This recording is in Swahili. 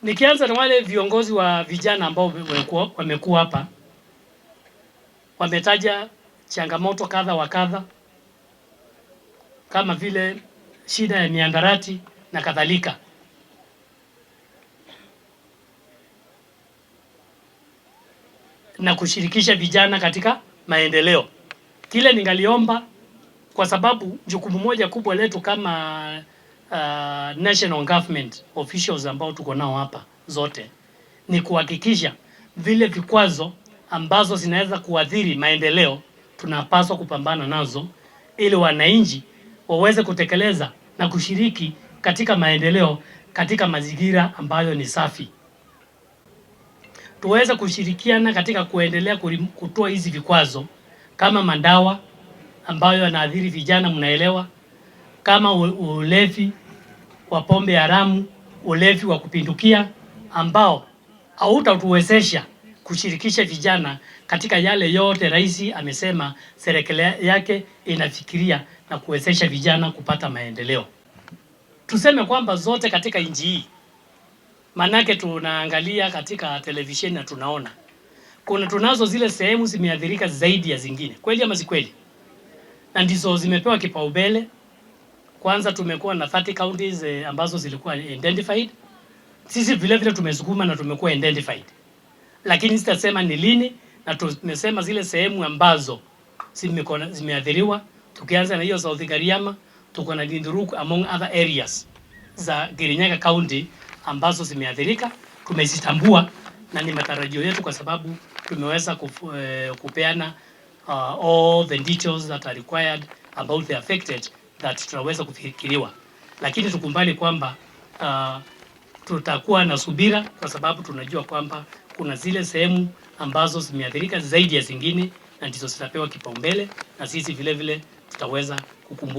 Nikianza na wale viongozi wa vijana ambao wamekuwa hapa, wametaja changamoto kadha wa kadha kama vile shida ya miandarati na kadhalika. Na kushirikisha vijana katika maendeleo. Kile ningaliomba, kwa sababu jukumu moja kubwa letu kama national government officials ambao tuko nao hapa zote ni kuhakikisha vile vikwazo ambazo zinaweza kuathiri maendeleo tunapaswa kupambana nazo, ili wananchi waweze kutekeleza na kushiriki katika maendeleo katika mazingira ambayo ni safi. Tuweze kushirikiana katika kuendelea kutoa hizi vikwazo, kama madawa ambayo yanaathiri vijana, mnaelewa, kama ulevi wa pombe haramu, ulevi wa kupindukia ambao hautatuwezesha kushirikisha vijana katika yale yote rais amesema serikali yake inafikiria na kuwezesha vijana kupata maendeleo. Tuseme kwamba zote katika nchi hii, manake tunaangalia katika televisheni na tunaona tunazo zile sehemu zimeathirika zaidi ya zingine, kweli ama si kweli? Na ndizo zimepewa kipaumbele. Kwanza tumekuwa na 30 counties ambazo zilikuwa identified. Sisi vile vile tumesukuma na tumekuwa identified. Lakini sitasema ni lini, na tumesema zile sehemu ambazo zimeathiriwa. Tukianza na hiyo South Gariama, tuko na Ginduruk among other areas za Kirinyaga County ambazo zimeathirika. Tumezitambua na ni matarajio yetu, kwa sababu tumeweza kupeana all the details that are required about the affected that tunaweza kufikiriwa. Lakini tukumbali kwamba tutakuwa na subira, kwa sababu tunajua kwamba kuna zile sehemu ambazo zimeathirika zaidi ya zingine, na ndizo zitapewa kipaumbele, na sisi vile vile tutaweza kukumbuka.